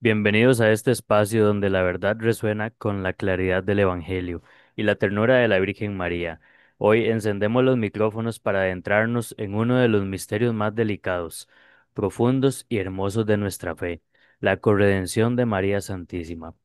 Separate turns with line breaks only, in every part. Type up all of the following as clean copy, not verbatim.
Bienvenidos a este espacio donde la verdad resuena con la claridad del Evangelio y la ternura de la Virgen María. Hoy encendemos los micrófonos para adentrarnos en uno de los misterios más delicados, profundos y hermosos de nuestra fe, la corredención de María Santísima.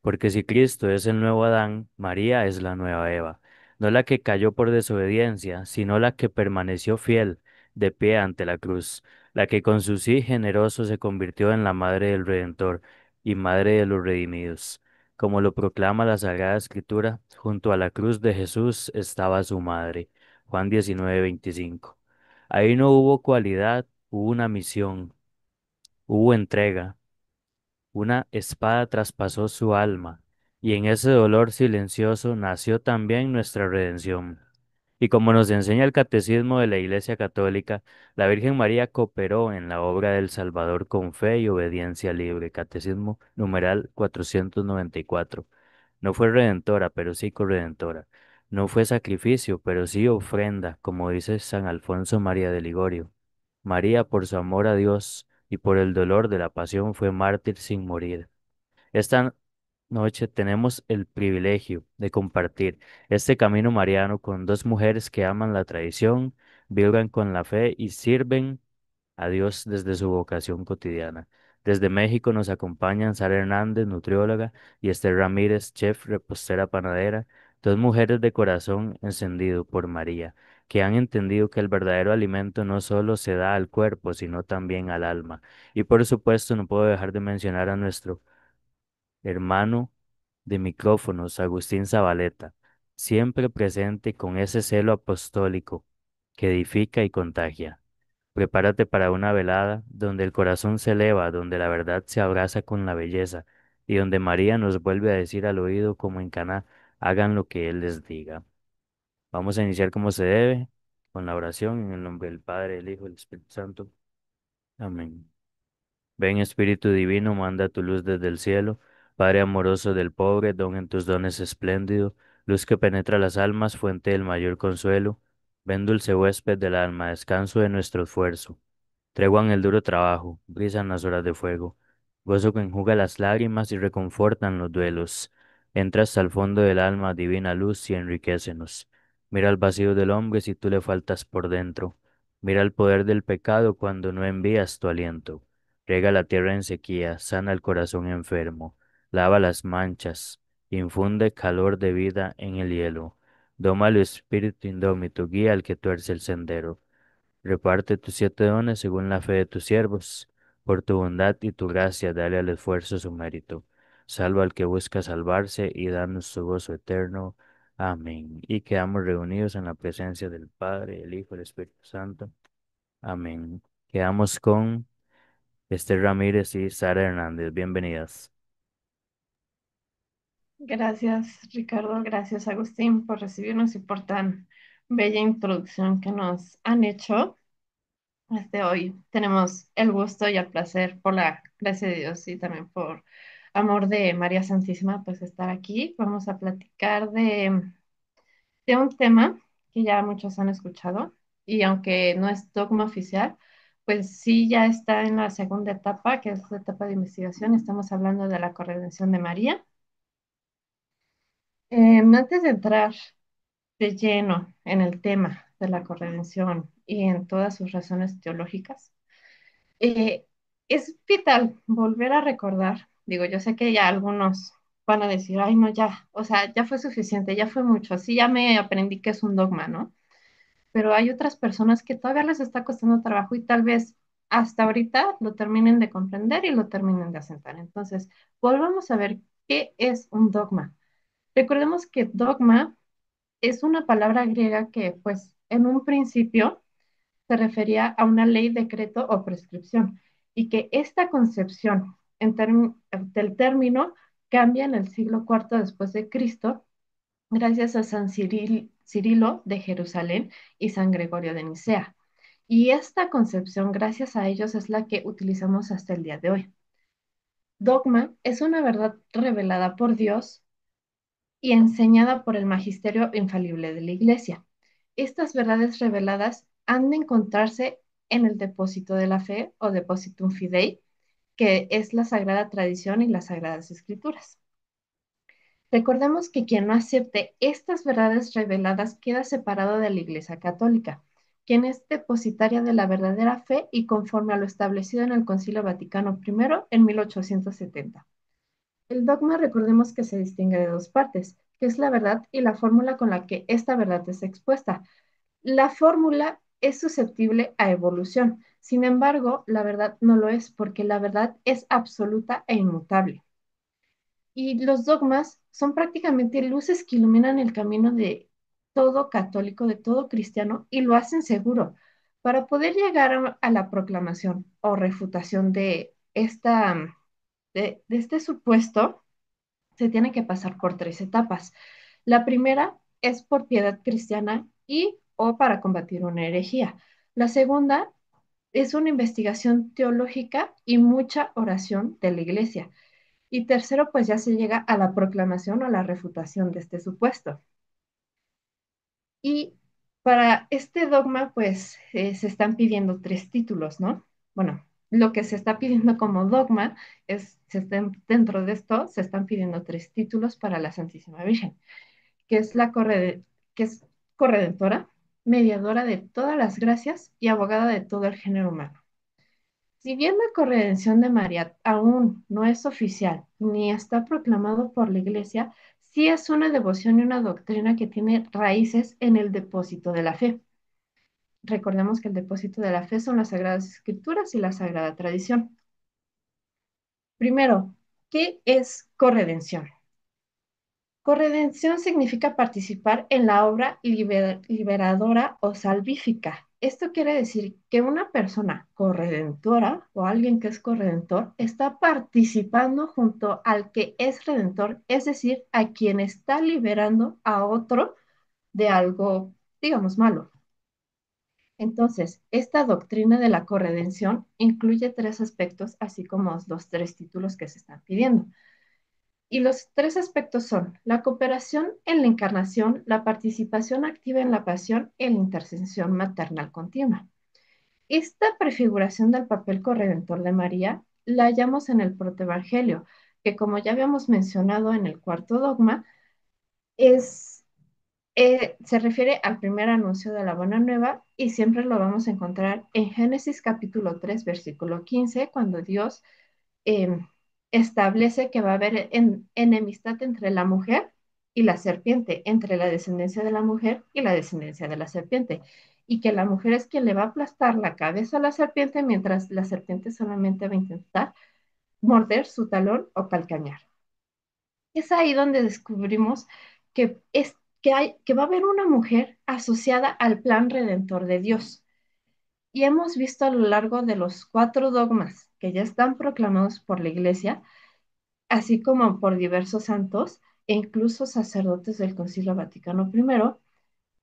Porque si Cristo es el nuevo Adán, María es la nueva Eva, no la que cayó por desobediencia, sino la que permaneció fiel, de pie ante la cruz, la que con su sí generoso se convirtió en la madre del Redentor y madre de los redimidos. Como lo proclama la Sagrada Escritura, junto a la cruz de Jesús estaba su madre. Juan 19:25. Ahí no hubo cualidad, hubo una misión, hubo entrega. Una espada traspasó su alma, y en ese dolor silencioso nació también nuestra redención. Y como nos enseña el Catecismo de la Iglesia Católica, la Virgen María cooperó en la obra del Salvador con fe y obediencia libre. Catecismo numeral 494. No fue redentora, pero sí corredentora. No fue sacrificio, pero sí ofrenda, como dice San Alfonso María de Ligorio. María, por su amor a Dios y por el dolor de la pasión, fue mártir sin morir. Esta noche tenemos el privilegio de compartir este camino mariano con dos mujeres que aman la tradición, vibran con la fe y sirven a Dios desde su vocación cotidiana. Desde México nos acompañan Sara Hernández, nutrióloga, y Esther Ramírez, chef, repostera panadera, dos mujeres de corazón encendido por María, que han entendido que el verdadero alimento no solo se da al cuerpo, sino también al alma. Y por supuesto no puedo dejar de mencionar a nuestro hermano de micrófonos, Agustín Zabaleta, siempre presente con ese celo apostólico que edifica y contagia. Prepárate para una velada donde el corazón se eleva, donde la verdad se abraza con la belleza y donde María nos vuelve a decir al oído como en Caná, hagan lo que Él les diga. Vamos a iniciar como se debe, con la oración en el nombre del Padre, del Hijo y del Espíritu Santo. Amén. Ven Espíritu Divino, manda tu luz desde el cielo, Padre amoroso del pobre, don en tus dones espléndido, luz que penetra las almas, fuente del mayor consuelo. Ven dulce huésped del alma, descanso de nuestro esfuerzo. Tregua en el duro trabajo, brisa en las horas de fuego, gozo que enjuga las lágrimas y reconfortan los duelos. Entra hasta el fondo del alma, divina luz, y enriquecenos. Mira el vacío del hombre si tú le faltas por dentro. Mira el poder del pecado cuando no envías tu aliento. Riega la tierra en sequía, sana el corazón enfermo, lava las manchas, infunde calor de vida en el hielo. Doma el espíritu indómito, guía al que tuerce el sendero. Reparte tus 7 dones según la fe de tus siervos. Por tu bondad y tu gracia, dale al esfuerzo su mérito. Salva al que busca salvarse y danos su gozo eterno. Amén. Y quedamos reunidos en la presencia del Padre, el Hijo y el Espíritu Santo. Amén. Quedamos con Esther Ramírez y Sara Hernández. Bienvenidas.
Gracias, Ricardo. Gracias, Agustín, por recibirnos y por tan bella introducción que nos han hecho. Hoy tenemos el gusto y el placer, por la gracia de Dios y también por amor de María Santísima, pues estar aquí. Vamos a platicar de un tema que ya muchos han escuchado y aunque no es dogma oficial, pues sí ya está en la segunda etapa, que es la etapa de investigación. Estamos hablando de la corredención de María. Antes de entrar de lleno en el tema de la corredención y en todas sus razones teológicas, eh, es vital volver a recordar, digo, yo sé que ya algunos van a decir, ay, no, ya, o sea, ya fue suficiente, ya fue mucho, sí, ya me aprendí que es un dogma, ¿no? Pero hay otras personas que todavía les está costando trabajo y tal vez hasta ahorita lo terminen de comprender y lo terminen de asentar. Entonces, volvamos a ver qué es un dogma. Recordemos que dogma es una palabra griega que, pues, en un principio se refería a una ley, decreto o prescripción, y que esta concepción del término cambia en el siglo cuarto después de Cristo, gracias a Cirilo de Jerusalén y San Gregorio de Nicea. Y esta concepción, gracias a ellos, es la que utilizamos hasta el día de hoy. Dogma es una verdad revelada por Dios y enseñada por el magisterio infalible de la Iglesia. Estas verdades reveladas han de encontrarse en el depósito de la fe o depositum fidei, que es la Sagrada Tradición y las Sagradas Escrituras. Recordemos que quien no acepte estas verdades reveladas queda separado de la Iglesia Católica, quien es depositaria de la verdadera fe y conforme a lo establecido en el Concilio Vaticano I en 1870. El dogma, recordemos que se distingue de dos partes, que es la verdad y la fórmula con la que esta verdad es expuesta. La fórmula es susceptible a evolución, sin embargo, la verdad no lo es, porque la verdad es absoluta e inmutable. Y los dogmas son prácticamente luces que iluminan el camino de todo católico, de todo cristiano, y lo hacen seguro. Para poder llegar a la proclamación o refutación de este supuesto, se tiene que pasar por tres etapas. La primera es por piedad cristiana y o para combatir una herejía. La segunda es una investigación teológica y mucha oración de la iglesia. Y tercero, pues ya se llega a la proclamación o la refutación de este supuesto. Y para este dogma, pues se están pidiendo tres títulos, ¿no? Bueno, lo que se está pidiendo como dogma es, dentro de esto, se están pidiendo tres títulos para la Santísima Virgen, que es que es corredentora, mediadora de todas las gracias y abogada de todo el género humano. Si bien la corredención de María aún no es oficial ni está proclamado por la Iglesia, sí es una devoción y una doctrina que tiene raíces en el depósito de la fe. Recordemos que el depósito de la fe son las Sagradas Escrituras y la Sagrada Tradición. Primero, ¿qué es corredención? Corredención significa participar en la obra liberadora o salvífica. Esto quiere decir que una persona corredentora o alguien que es corredentor está participando junto al que es redentor, es decir, a quien está liberando a otro de algo, digamos, malo. Entonces, esta doctrina de la corredención incluye tres aspectos, así como los tres títulos que se están pidiendo. Y los tres aspectos son la cooperación en la encarnación, la participación activa en la pasión y la intercesión maternal continua. Esta prefiguración del papel corredentor de María la hallamos en el protoevangelio, que como ya habíamos mencionado en el cuarto dogma, es, se refiere al primer anuncio de la buena nueva y siempre lo vamos a encontrar en Génesis capítulo 3 versículo 15 cuando Dios eh, establece que va a haber enemistad entre la mujer y la serpiente, entre la descendencia de la mujer y la descendencia de la serpiente, y que la mujer es quien le va a aplastar la cabeza a la serpiente, mientras la serpiente solamente va a intentar morder su talón o calcañar. Es ahí donde descubrimos que va a haber una mujer asociada al plan redentor de Dios. Y hemos visto a lo largo de los cuatro dogmas que ya están proclamados por la Iglesia, así como por diversos santos e incluso sacerdotes del Concilio Vaticano I,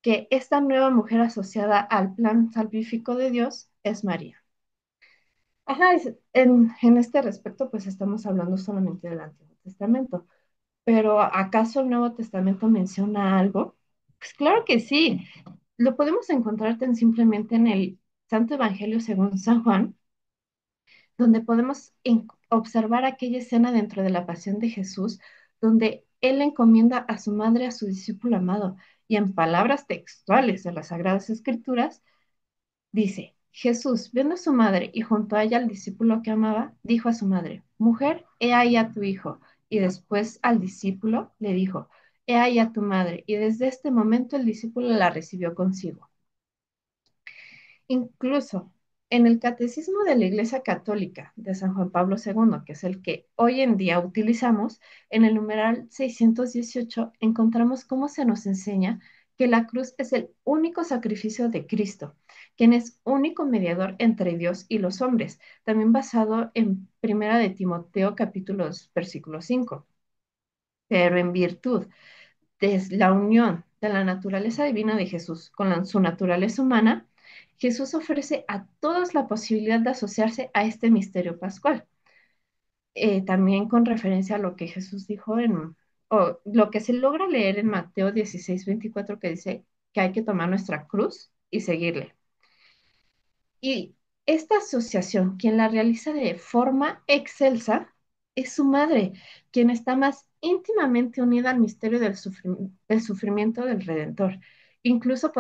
que esta nueva mujer asociada al plan salvífico de Dios es María. Ajá, en este respecto, pues estamos hablando solamente del Antiguo Testamento, pero ¿acaso el Nuevo Testamento menciona algo? Pues claro que sí, lo podemos encontrar tan simplemente en el Santo Evangelio según San Juan, donde podemos observar aquella escena dentro de la pasión de Jesús, donde Él encomienda a su madre a su discípulo amado, y en palabras textuales de las Sagradas Escrituras, dice, Jesús, viendo a su madre y junto a ella al discípulo que amaba, dijo a su madre, mujer, he ahí a tu hijo, y después al discípulo le dijo, he ahí a tu madre, y desde este momento el discípulo la recibió consigo. Incluso en el Catecismo de la Iglesia Católica de San Juan Pablo II, que es el que hoy en día utilizamos, en el numeral 618 encontramos cómo se nos enseña que la cruz es el único sacrificio de Cristo, quien es único mediador entre Dios y los hombres, también basado en Primera de Timoteo capítulo 2, versículo 5. Pero en virtud de la unión de la naturaleza divina de Jesús con su naturaleza humana, Jesús ofrece a todos la posibilidad de asociarse a este misterio pascual. También con referencia a lo que Jesús dijo o lo que se logra leer en Mateo 16:24, que dice que hay que tomar nuestra cruz y seguirle. Y Esta asociación, quien la realiza de forma excelsa, es su madre, quien está más íntimamente unida al misterio del sufrimiento del Redentor. Incluso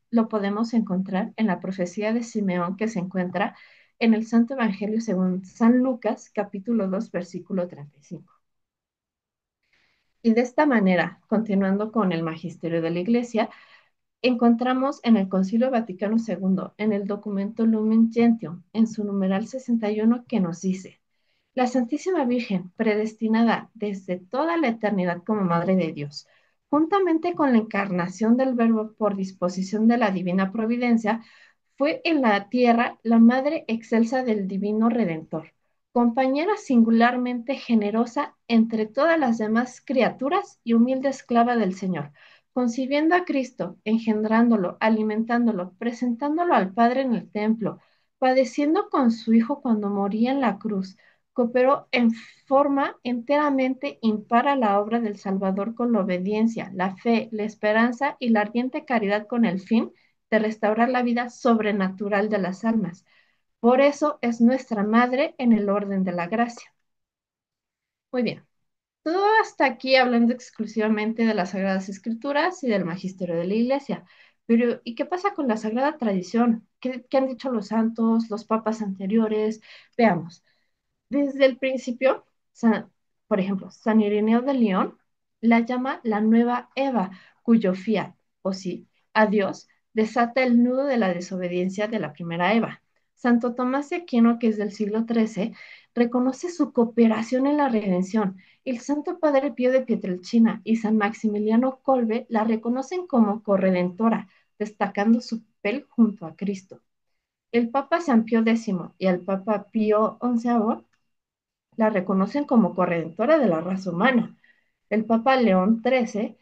lo podemos encontrar en la profecía de Simeón que se encuentra en el Santo Evangelio según San Lucas, capítulo 2 versículo 35. Y de esta manera, continuando con el magisterio de la Iglesia, encontramos en el Concilio Vaticano II, en el documento Lumen Gentium, en su numeral 61, que nos dice: la Santísima Virgen, predestinada desde toda la eternidad como Madre de Dios, juntamente con la encarnación del Verbo por disposición de la Divina Providencia, fue en la tierra la Madre excelsa del Divino Redentor, compañera singularmente generosa entre todas las demás criaturas y humilde esclava del Señor, concibiendo a Cristo, engendrándolo, alimentándolo, presentándolo al Padre en el templo, padeciendo con su Hijo cuando moría en la cruz, cooperó en forma enteramente impar a la obra del Salvador con la obediencia, la fe, la esperanza y la ardiente caridad con el fin de restaurar la vida sobrenatural de las almas. Por eso es nuestra madre en el orden de la gracia. Muy bien. Todo hasta aquí hablando exclusivamente de las Sagradas Escrituras y del magisterio de la Iglesia. Pero, ¿y qué pasa con la Sagrada Tradición? ¿Qué han dicho los santos, los papas anteriores? Veamos. Desde el principio, por ejemplo, San Ireneo de León la llama la nueva Eva, cuyo fiat, o sí, a Dios, desata el nudo de la desobediencia de la primera Eva. Santo Tomás de Aquino, que es del siglo XIII, reconoce su cooperación en la redención. El Santo Padre Pío de Pietrelcina y San Maximiliano Kolbe la reconocen como corredentora, destacando su papel junto a Cristo. El Papa San Pío X y el Papa Pío XI la reconocen como corredentora de la raza humana. El Papa León XIII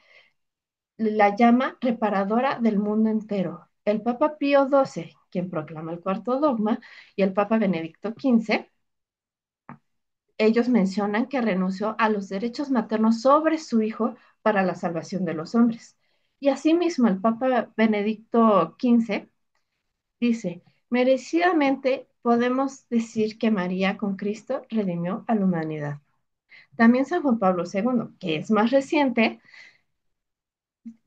la llama reparadora del mundo entero. El Papa Pío XII, quien proclama el cuarto dogma, y el Papa Benedicto XV, ellos mencionan que renunció a los derechos maternos sobre su hijo para la salvación de los hombres. Y asimismo, el Papa Benedicto XV dice: merecidamente podemos decir que María con Cristo redimió a la humanidad. También San Juan Pablo II, que es más reciente,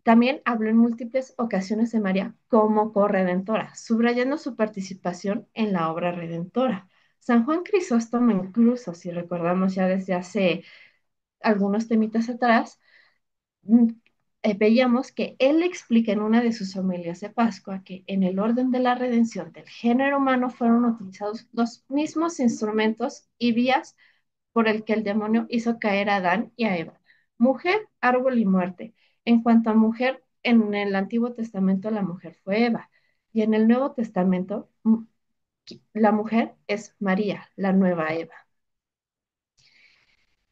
también habló en múltiples ocasiones de María como corredentora, subrayando su participación en la obra redentora. San Juan Crisóstomo, incluso, si recordamos ya desde hace algunos temitas atrás, mm, veíamos que él explica en una de sus homilías de Pascua que en el orden de la redención del género humano fueron utilizados los mismos instrumentos y vías por el que el demonio hizo caer a Adán y a Eva. Mujer, árbol y muerte. En cuanto a mujer, en el Antiguo Testamento la mujer fue Eva y en el Nuevo Testamento la mujer es María, la nueva Eva.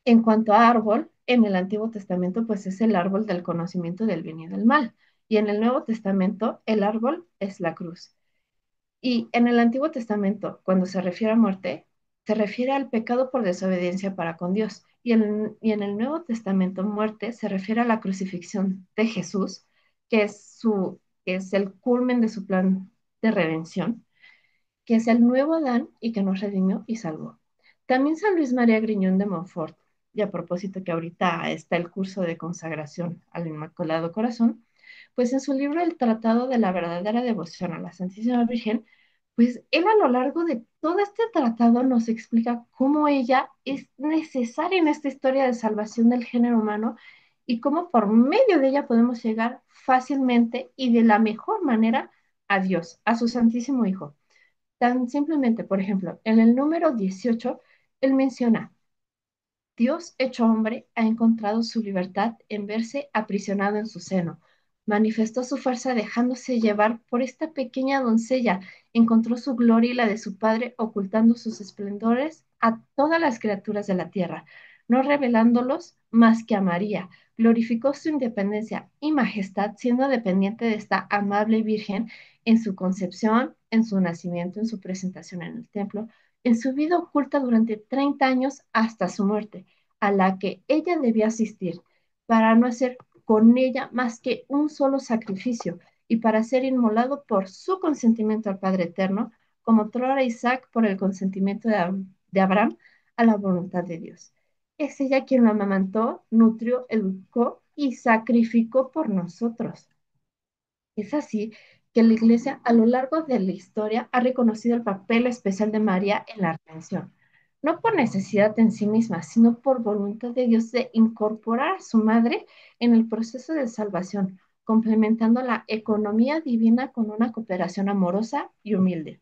En cuanto a árbol, en el Antiguo Testamento pues es el árbol del conocimiento del bien y del mal y en el Nuevo Testamento el árbol es la cruz. Y en el Antiguo Testamento, cuando se refiere a muerte, se refiere al pecado por desobediencia para con Dios. Y en el Nuevo Testamento, muerte se refiere a la crucifixión de Jesús, que es el culmen de su plan de redención, que es el nuevo Adán y que nos redimió y salvó. También San Luis María Griñón de Montfort, y a propósito que ahorita está el curso de consagración al Inmaculado Corazón, pues en su libro El Tratado de la Verdadera Devoción a la Santísima Virgen, pues él a lo largo de todo este tratado nos explica cómo ella es necesaria en esta historia de salvación del género humano y cómo por medio de ella podemos llegar fácilmente y de la mejor manera a Dios, a su Santísimo Hijo. Tan simplemente, por ejemplo, en el número 18, él menciona: Dios hecho hombre ha encontrado su libertad en verse aprisionado en su seno. Manifestó su fuerza dejándose llevar por esta pequeña doncella. Encontró su gloria y la de su padre ocultando sus esplendores a todas las criaturas de la tierra, no revelándolos más que a María. Glorificó su independencia y majestad siendo dependiente de esta amable Virgen en su concepción, en su nacimiento, en su presentación en el templo, en su vida oculta durante 30 años hasta su muerte, a la que ella debía asistir, para no hacer con ella más que un solo sacrificio y para ser inmolado por su consentimiento al Padre Eterno, como Trora Isaac por el consentimiento de Abraham a la voluntad de Dios. Es ella quien lo amamantó, nutrió, educó y sacrificó por nosotros. Es así que la Iglesia a lo largo de la historia ha reconocido el papel especial de María en la redención, no por necesidad en sí misma, sino por voluntad de Dios de incorporar a su madre en el proceso de salvación, complementando la economía divina con una cooperación amorosa y humilde.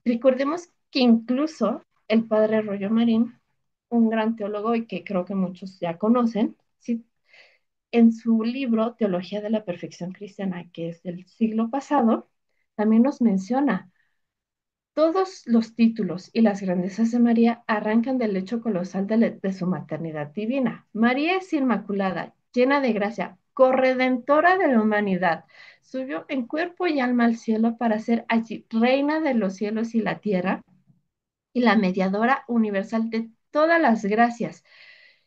Recordemos que incluso el padre Rollo Marín, un gran teólogo y que creo que muchos ya conocen, sí, en su libro Teología de la Perfección Cristiana, que es del siglo pasado, también nos menciona, todos los títulos y las grandezas de María arrancan del hecho colosal de su maternidad divina. María es inmaculada, llena de gracia, corredentora de la humanidad. Subió en cuerpo y alma al cielo para ser allí reina de los cielos y la tierra y la mediadora universal de todas las gracias,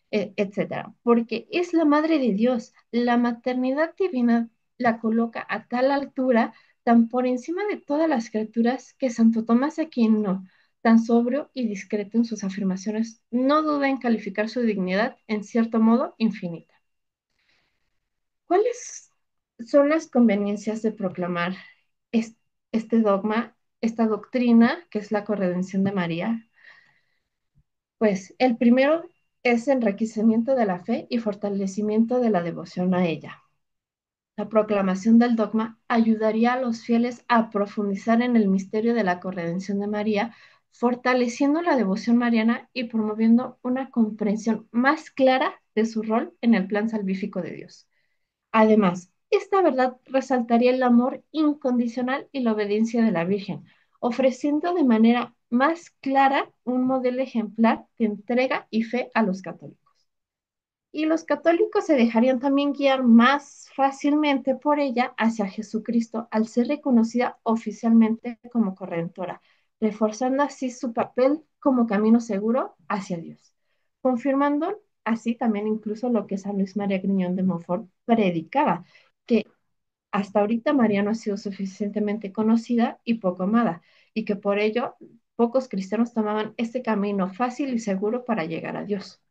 etcétera, porque es la madre de Dios. La maternidad divina la coloca a tal altura, tan por encima de todas las criaturas, que Santo Tomás de Aquino, tan sobrio y discreto en sus afirmaciones, no duda en calificar su dignidad en cierto modo infinita. ¿Cuáles son las conveniencias de proclamar es- este dogma, esta doctrina, que es la corredención de María? Pues el primero es enriquecimiento de la fe y fortalecimiento de la devoción a ella. La proclamación del dogma ayudaría a los fieles a profundizar en el misterio de la corredención de María, fortaleciendo la devoción mariana y promoviendo una comprensión más clara de su rol en el plan salvífico de Dios. Además, esta verdad resaltaría el amor incondicional y la obediencia de la Virgen, ofreciendo de manera más clara un modelo ejemplar de entrega y fe a los católicos. Y los católicos se dejarían también guiar más fácilmente por ella hacia Jesucristo al ser reconocida oficialmente como corredentora, reforzando así su papel como camino seguro hacia Dios, confirmando así también incluso lo que San Luis María Griñón de Montfort predicaba, que hasta ahorita María no ha sido suficientemente conocida y poco amada, y que por ello pocos cristianos tomaban este camino fácil y seguro para llegar a Dios.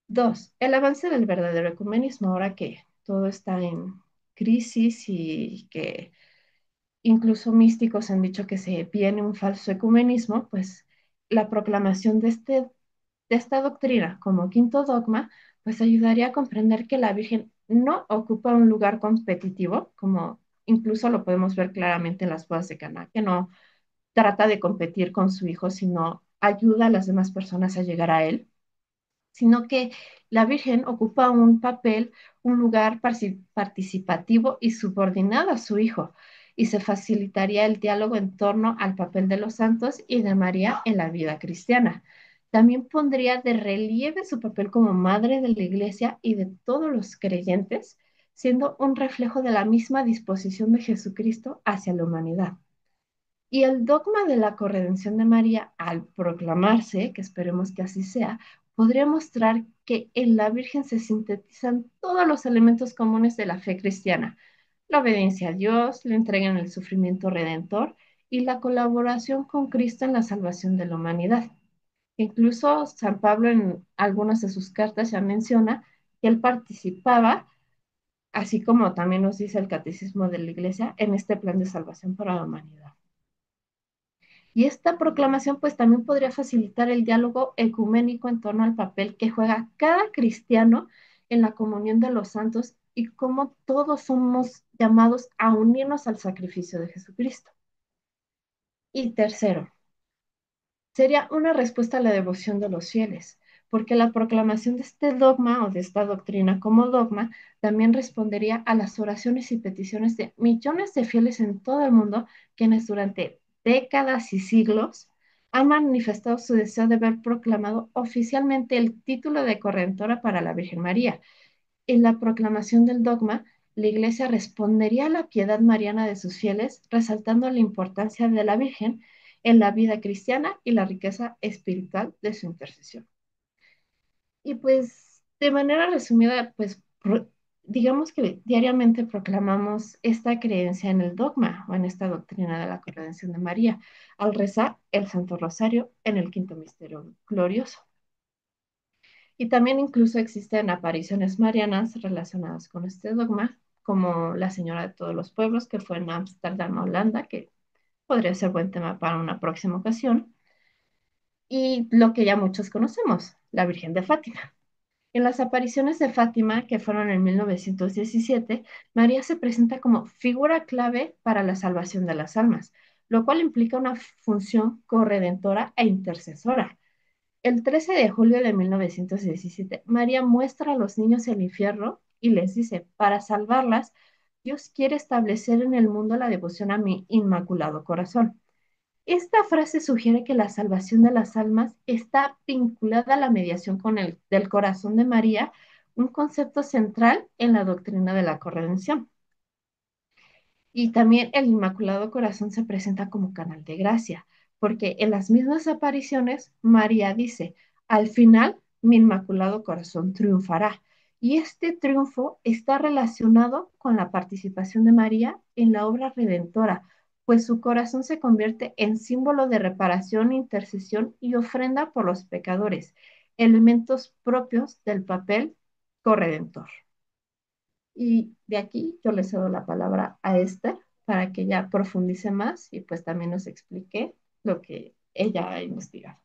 Dos, el avance del verdadero ecumenismo, ahora que todo está en crisis y que incluso místicos han dicho que se viene un falso ecumenismo, pues la proclamación de esta doctrina como quinto dogma, pues ayudaría a comprender que la Virgen no ocupa un lugar competitivo, como incluso lo podemos ver claramente en las bodas de Caná, que no trata de competir con su hijo, sino ayuda a las demás personas a llegar a él, sino que la Virgen ocupa un papel, un lugar participativo y subordinado a su Hijo, y se facilitaría el diálogo en torno al papel de los santos y de María en la vida cristiana. También pondría de relieve su papel como madre de la Iglesia y de todos los creyentes, siendo un reflejo de la misma disposición de Jesucristo hacia la humanidad. Y el dogma de la corredención de María, al proclamarse, que esperemos que así sea, podría mostrar que en la Virgen se sintetizan todos los elementos comunes de la fe cristiana: la obediencia a Dios, la entrega en el sufrimiento redentor y la colaboración con Cristo en la salvación de la humanidad. Incluso San Pablo en algunas de sus cartas ya menciona que él participaba, así como también nos dice el Catecismo de la Iglesia, en este plan de salvación para la humanidad. Y esta proclamación pues también podría facilitar el diálogo ecuménico en torno al papel que juega cada cristiano en la comunión de los santos y cómo todos somos llamados a unirnos al sacrificio de Jesucristo. Y tercero, sería una respuesta a la devoción de los fieles, porque la proclamación de este dogma o de esta doctrina como dogma también respondería a las oraciones y peticiones de millones de fieles en todo el mundo, quienes durante décadas y siglos han manifestado su deseo de ver proclamado oficialmente el título de correntora para la Virgen María. En la proclamación del dogma, la Iglesia respondería a la piedad mariana de sus fieles, resaltando la importancia de la Virgen en la vida cristiana y la riqueza espiritual de su intercesión. Y pues, de manera resumida, pues digamos que diariamente proclamamos esta creencia en el dogma o en esta doctrina de la corredención de María al rezar el Santo Rosario en el quinto misterio glorioso. Y también incluso existen apariciones marianas relacionadas con este dogma, como la Señora de todos los pueblos, que fue en Ámsterdam, Holanda, que podría ser buen tema para una próxima ocasión, y lo que ya muchos conocemos, la Virgen de Fátima. En las apariciones de Fátima, que fueron en 1917, María se presenta como figura clave para la salvación de las almas, lo cual implica una función corredentora e intercesora. El 13 de julio de 1917, María muestra a los niños el infierno y les dice, para salvarlas, Dios quiere establecer en el mundo la devoción a mi inmaculado corazón. Esta frase sugiere que la salvación de las almas está vinculada a la mediación del corazón de María, un concepto central en la doctrina de la corredención. Y también el Inmaculado Corazón se presenta como canal de gracia, porque en las mismas apariciones María dice, al final mi Inmaculado Corazón triunfará. Y este triunfo está relacionado con la participación de María en la obra redentora, pues su corazón se convierte en símbolo de reparación, intercesión y ofrenda por los pecadores, elementos propios del papel corredentor. Y de aquí yo le cedo la palabra a Esther para que ella profundice más y pues también nos explique lo que ella ha investigado.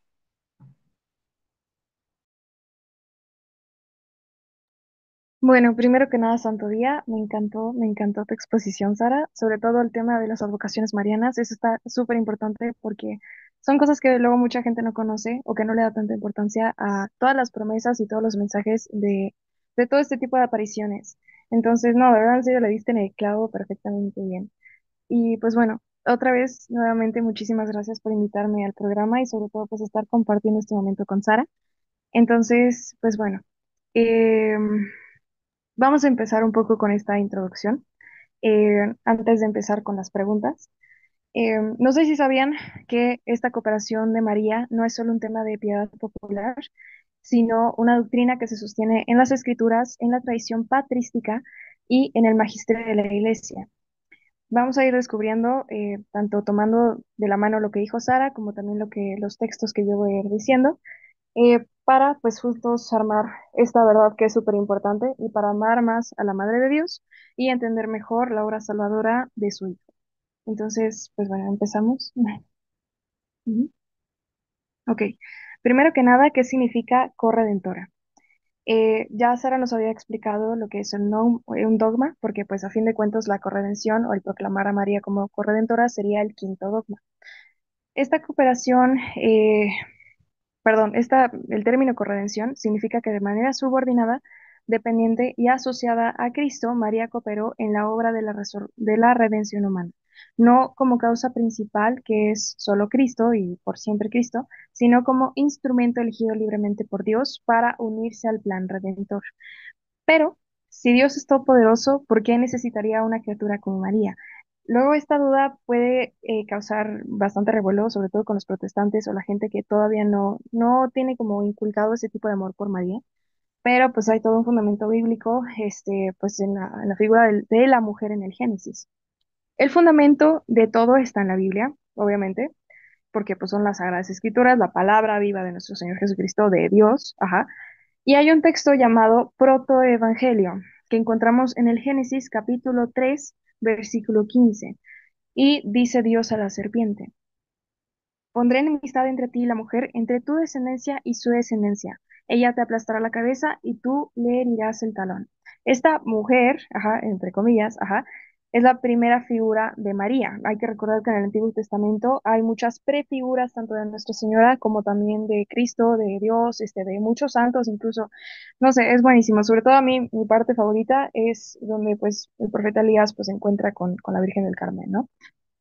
Bueno, primero que nada, Santo Día, me encantó tu exposición, Sara, sobre todo el tema de las advocaciones marianas, eso está súper importante porque son cosas que luego mucha gente no conoce o que no le da tanta importancia a todas las promesas y todos los mensajes de todo este tipo de apariciones. Entonces, no, de verdad, en serio, le diste en el clavo perfectamente bien. Y pues bueno, otra vez, nuevamente, muchísimas gracias por invitarme al programa y sobre todo pues estar compartiendo este momento con Sara. Entonces, pues bueno. em, Vamos a empezar un poco con esta introducción, antes de empezar con las preguntas. No sé si sabían que esta cooperación de María no es solo un tema de piedad popular, sino una doctrina que se sostiene en las escrituras, en la tradición patrística y en el magisterio de la Iglesia. Vamos a ir descubriendo, tanto tomando de la mano lo que dijo Sara, como también los textos que yo voy a ir diciendo para pues juntos armar esta verdad que es súper importante y para amar más a la Madre de Dios y entender mejor la obra salvadora de su Hijo. Entonces, pues bueno, empezamos. Ujú. Ok, primero que nada, ¿qué significa corredentora? Ya Sara nos había explicado lo que es un dogma, porque pues a fin de cuentas la corredención o el proclamar a María como corredentora sería el quinto dogma. Esta cooperación el término corredención significa que de manera subordinada, dependiente y asociada a Cristo, María cooperó en la obra de la redención humana, no como causa principal, que es solo Cristo y por siempre Cristo, sino como instrumento elegido libremente por Dios para unirse al plan redentor. Pero, si Dios es todopoderoso, ¿por qué necesitaría una criatura como María? Luego, esta duda puede causar bastante revuelo, sobre todo con los protestantes o la gente que todavía no tiene como inculcado ese tipo de amor por María. Pero pues hay todo un fundamento bíblico, pues en la figura de la mujer en el Génesis. El fundamento de todo está en la Biblia, obviamente, porque pues son las Sagradas Escrituras, la palabra viva de nuestro Señor Jesucristo, de Dios, ajá. Y hay un texto llamado Protoevangelio, que encontramos en el Génesis capítulo 3 versículo 15 y dice Dios a la serpiente, pondré enemistad entre ti y la mujer, entre tu descendencia y su descendencia. Ella te aplastará la cabeza y tú le herirás el talón. Esta mujer, ajá, entre comillas, ajá, es la primera figura de María. Hay que recordar que en el Antiguo Testamento hay muchas prefiguras, tanto de Nuestra Señora como también de Cristo, de Dios, de muchos santos, incluso, no sé, es buenísimo. Sobre todo a mí, mi parte favorita es donde pues el profeta Elías pues se encuentra con la Virgen del Carmen, ¿no?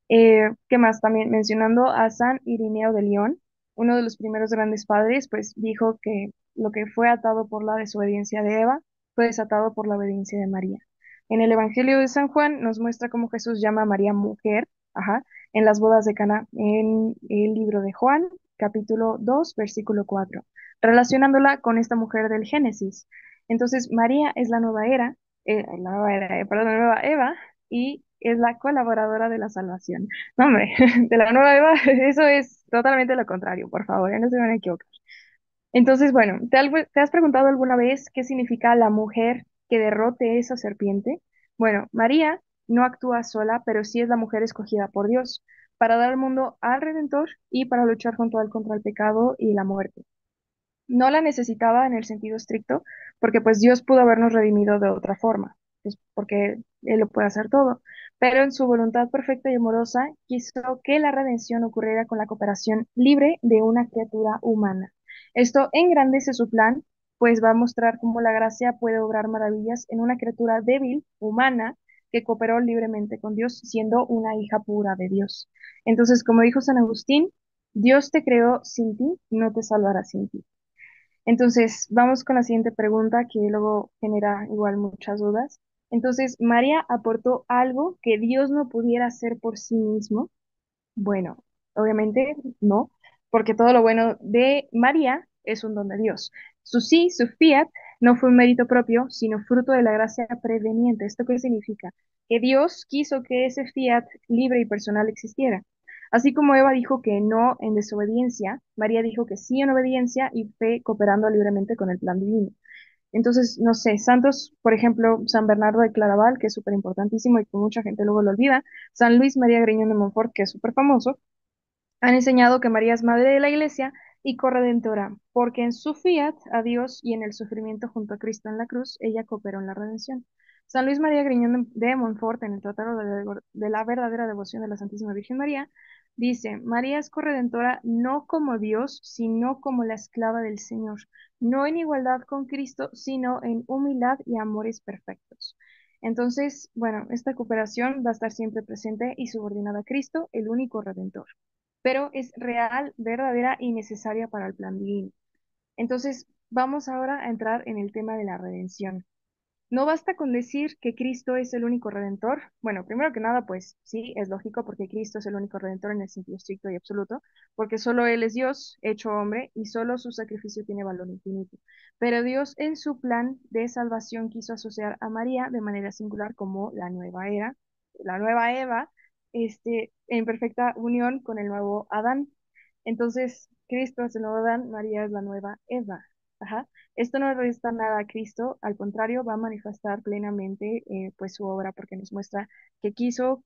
¿Qué más? También mencionando a San Irineo de León, uno de los primeros grandes padres, pues dijo que lo que fue atado por la desobediencia de Eva fue desatado por la obediencia de María. En el Evangelio de San Juan nos muestra cómo Jesús llama a María mujer, ajá, en las bodas de Cana, en el libro de Juan, capítulo 2 versículo 4 relacionándola con esta mujer del Génesis. Entonces, María es la nueva era, perdón, la nueva Eva, y es la colaboradora de la salvación. No, hombre, de la nueva Eva, eso es totalmente lo contrario, por favor, no se van a equivocar. Entonces, bueno, ¿te has preguntado alguna vez qué significa la mujer que derrote esa serpiente? Bueno, María no actúa sola, pero sí es la mujer escogida por Dios para dar al mundo al Redentor y para luchar junto a él contra el pecado y la muerte. No la necesitaba en el sentido estricto, porque pues Dios pudo habernos redimido de otra forma, pues porque Él lo puede hacer todo, pero en su voluntad perfecta y amorosa quiso que la redención ocurriera con la cooperación libre de una criatura humana. Esto engrandece su plan, pues va a mostrar cómo la gracia puede obrar maravillas en una criatura débil, humana, que cooperó libremente con Dios, siendo una hija pura de Dios. Entonces, como dijo San Agustín, Dios te creó sin ti, no te salvará sin ti. Entonces, vamos con la siguiente pregunta que luego genera igual muchas dudas. Entonces, ¿María aportó algo que Dios no pudiera hacer por sí mismo? Bueno, obviamente no, porque todo lo bueno de María es un don de Dios. Su sí, su fiat, no fue un mérito propio, sino fruto de la gracia preveniente. ¿Esto qué significa? Que Dios quiso que ese fiat libre y personal existiera. Así como Eva dijo que no en desobediencia, María dijo que sí en obediencia y fue cooperando libremente con el plan divino. Entonces, no sé, santos, por ejemplo, San Bernardo de Claraval, que es súper importantísimo y que mucha gente luego lo olvida, San Luis María Griñón de Montfort, que es súper famoso, han enseñado que María es madre de la Iglesia y corredentora, porque en su fiat a Dios y en el sufrimiento junto a Cristo en la cruz, ella cooperó en la redención. San Luis María Griñón de Montfort, en el Tratado de la verdadera devoción de la Santísima Virgen María, dice, María es corredentora no como Dios, sino como la esclava del Señor, no en igualdad con Cristo, sino en humildad y amores perfectos. Entonces, bueno, esta cooperación va a estar siempre presente y subordinada a Cristo, el único redentor, pero es real, verdadera y necesaria para el plan divino. Entonces, vamos ahora a entrar en el tema de la redención. No basta con decir que Cristo es el único redentor. Bueno, primero que nada, pues sí, es lógico porque Cristo es el único redentor en el sentido estricto y absoluto, porque solo Él es Dios, hecho hombre, y solo su sacrificio tiene valor infinito. Pero Dios en su plan de salvación quiso asociar a María de manera singular como la nueva era, la nueva Eva, en perfecta unión con el nuevo Adán. Entonces, Cristo es el nuevo Adán, María es la nueva Eva. Ajá. Esto no resta nada a Cristo, al contrario, va a manifestar plenamente pues su obra porque nos muestra que quiso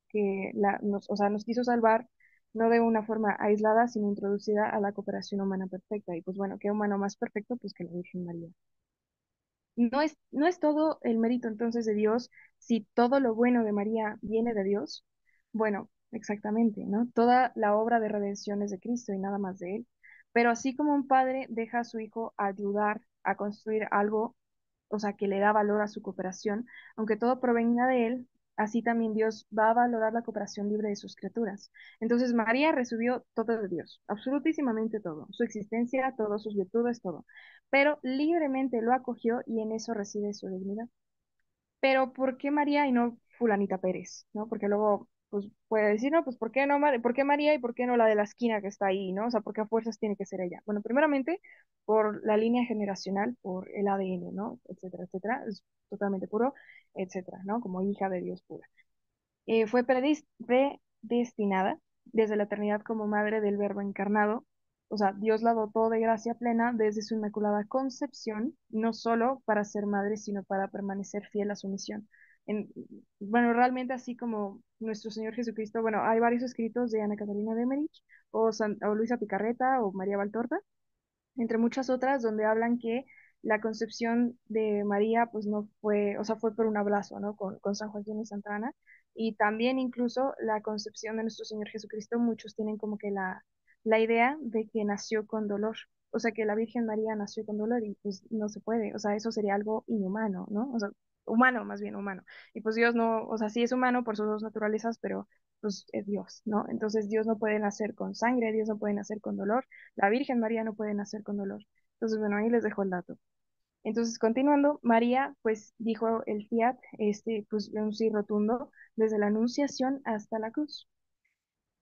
o sea, nos quiso salvar no de una forma aislada, sino introducida a la cooperación humana perfecta. Y pues bueno, ¿qué humano más perfecto? Pues que la Virgen María. No es todo el mérito entonces de Dios si todo lo bueno de María viene de Dios. Bueno, exactamente, ¿no? Toda la obra de redención es de Cristo y nada más de Él. Pero así como un padre deja a su hijo ayudar a construir algo, o sea, que le da valor a su cooperación, aunque todo provenga de Él, así también Dios va a valorar la cooperación libre de sus criaturas. Entonces María recibió todo de Dios, absolutísimamente todo, su existencia, todas sus virtudes, todo, pero libremente lo acogió y en eso recibe su dignidad. Pero ¿por qué María y no fulanita Pérez? ¿No? Porque luego pues puede decir, no, pues ¿por qué no, ¿por qué María y por qué no la de la esquina que está ahí, ¿no? O sea, ¿por qué a fuerzas tiene que ser ella? Bueno, primeramente por la línea generacional, por el ADN, ¿no? Etcétera, etcétera, es totalmente puro, etcétera, ¿no? Como hija de Dios pura. Fue predestinada desde la eternidad como madre del Verbo encarnado. O sea, Dios la dotó de gracia plena desde su inmaculada concepción, no solo para ser madre, sino para permanecer fiel a su misión. En- bueno, realmente así como nuestro Señor Jesucristo, bueno, hay varios escritos de Ana Catalina de Emmerich, o Luisa Picarreta, o María Valtorta, entre muchas otras, donde hablan que la concepción de María, pues no fue, o sea, fue por un abrazo, ¿no? Con San Joaquín y Santa Ana. Y también incluso la concepción de nuestro Señor Jesucristo, muchos tienen como que la idea de que nació con dolor. O sea, que la Virgen María nació con dolor y pues no se puede. O sea, eso sería algo inhumano, ¿no? O sea, humano, más bien humano. Y pues Dios no, o sea, sí es humano por sus dos naturalezas, pero pues es Dios, ¿no? Entonces Dios no puede nacer con sangre, Dios no puede nacer con dolor, la Virgen María no puede nacer con dolor. Entonces, bueno, ahí les dejo el dato. Entonces, continuando, María, pues, dijo el fiat, pues, un sí rotundo, desde la Anunciación hasta la cruz.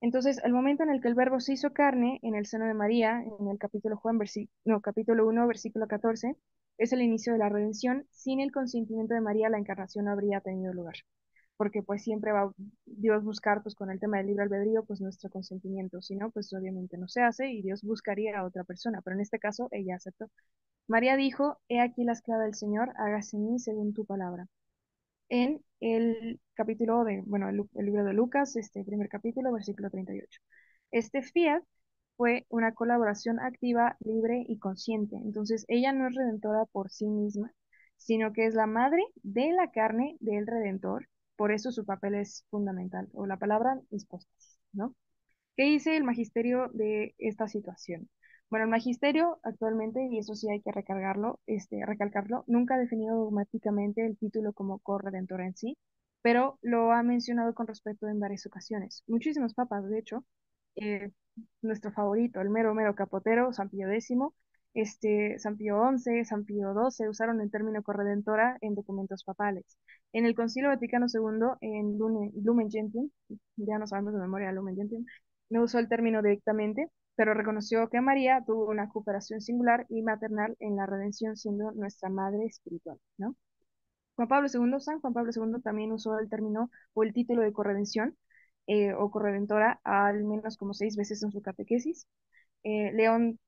Entonces, el momento en el que el Verbo se hizo carne en el seno de María, en el capítulo Juan, no, capítulo 1, versículo 14, Es el inicio de la redención. Sin el consentimiento de María, la encarnación no habría tenido lugar, porque pues siempre va Dios buscar, pues con el tema del libre albedrío, pues nuestro consentimiento, si no, pues obviamente no se hace y Dios buscaría a otra persona, pero en este caso ella aceptó. María dijo, he aquí la esclava del Señor, hágase en mí según tu palabra. En el capítulo de, bueno, el libro de Lucas, este primer capítulo, versículo 38. Este fiat fue una colaboración activa, libre y consciente. Entonces, ella no es redentora por sí misma, sino que es la madre de la carne del Redentor. Por eso su papel es fundamental, o la palabra hipóstasis, ¿no? ¿Qué dice el magisterio de esta situación? Bueno, el magisterio actualmente, y eso sí hay que recalcarlo, nunca ha definido dogmáticamente el título como corredentora en sí, pero lo ha mencionado con respeto en varias ocasiones. Muchísimos papas, de hecho, eh, nuestro favorito, el mero mero capotero, San Pío X, San Pío XI, San Pío XII, usaron el término corredentora en documentos papales. En el Concilio Vaticano II, en Lumen Gentium, ya no sabemos de memoria Lumen Gentium, no usó el término directamente, pero reconoció que María tuvo una cooperación singular y maternal en la redención, siendo nuestra madre espiritual, ¿no? San Juan Pablo II también usó el término o el título de corredención o corredentora al menos como 6 veces en su catequesis. León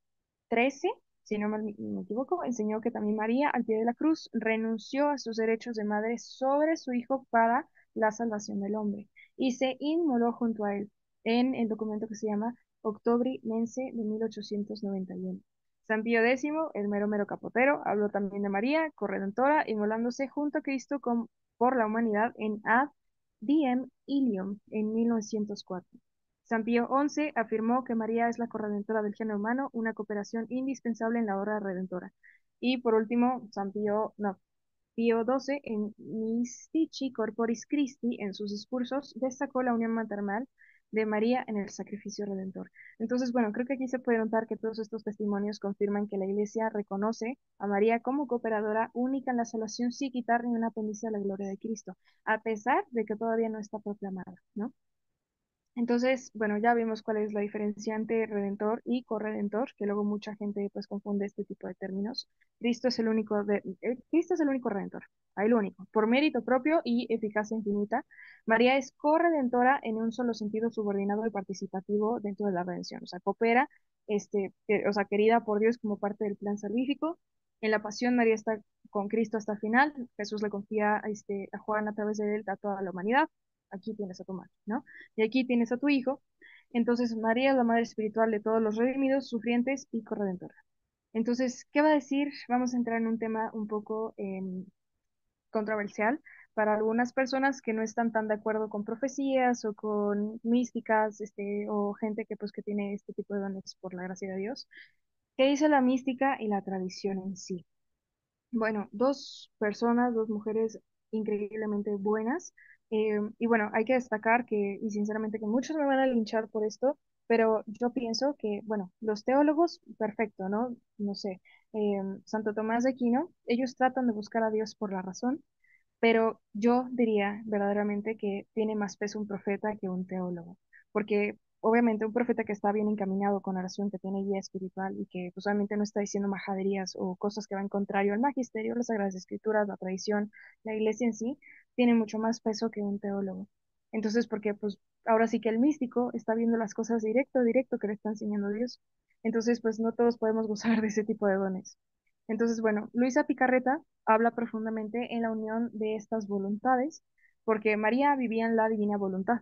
XIII, si no me equivoco, enseñó que también María, al pie de la cruz, renunció a sus derechos de madre sobre su hijo para la salvación del hombre y se inmoló junto a él en el documento que se llama Octobri Mense de 1891. San Pío X, el mero mero capotero, habló también de María, corredentora, inmolándose junto a Cristo por la humanidad en Ad Diem Ilium en 1904. San Pío XI afirmó que María es la corredentora del género humano, una cooperación indispensable en la obra redentora. Y por último, Pío XII en Mystici Corporis Christi, en sus discursos, destacó la unión maternal de María en el sacrificio redentor. Entonces, bueno, creo que aquí se puede notar que todos estos testimonios confirman que la Iglesia reconoce a María como cooperadora única en la salvación sin quitar ni un apéndice a la gloria de Cristo, a pesar de que todavía no está proclamada, ¿no? Entonces, bueno, ya vimos cuál es la diferencia entre redentor y corredentor, que luego mucha gente pues confunde este tipo de términos. Cristo es el único redentor, ahí lo único, por mérito propio y eficacia infinita. María es corredentora en un solo sentido subordinado y participativo dentro de la redención, o sea, coopera, o sea, querida por Dios como parte del plan salvífico. En la pasión, María está con Cristo hasta el final. Jesús le confía a Juan a través de él a toda la humanidad. Aquí tienes a tu madre, ¿no? Y aquí tienes a tu hijo. Entonces, María es la madre espiritual de todos los redimidos, sufrientes y corredentora. Entonces, ¿qué va a decir? Vamos a entrar en un tema un poco controversial para algunas personas que no están tan de acuerdo con profecías o con místicas, o gente que pues que tiene este tipo de dones por la gracia de Dios. ¿Qué dice la mística y la tradición en sí? Bueno, dos personas, dos mujeres increíblemente buenas. Y bueno, hay que destacar que, y sinceramente que muchos me van a linchar por esto, pero yo pienso que, bueno, los teólogos, perfecto, ¿no? No sé, Santo Tomás de Aquino, ellos tratan de buscar a Dios por la razón, pero yo diría verdaderamente que tiene más peso un profeta que un teólogo, porque obviamente un profeta que está bien encaminado con oración, que tiene guía espiritual y que pues obviamente no está diciendo majaderías o cosas que van contrario al magisterio, las Sagradas Escrituras, la tradición, la iglesia en sí, tiene mucho más peso que un teólogo. Entonces, porque pues ahora sí que el místico está viendo las cosas directo, directo que le está enseñando Dios. Entonces, pues no todos podemos gozar de ese tipo de dones. Entonces, bueno, Luisa Picarreta habla profundamente en la unión de estas voluntades, porque María vivía en la divina voluntad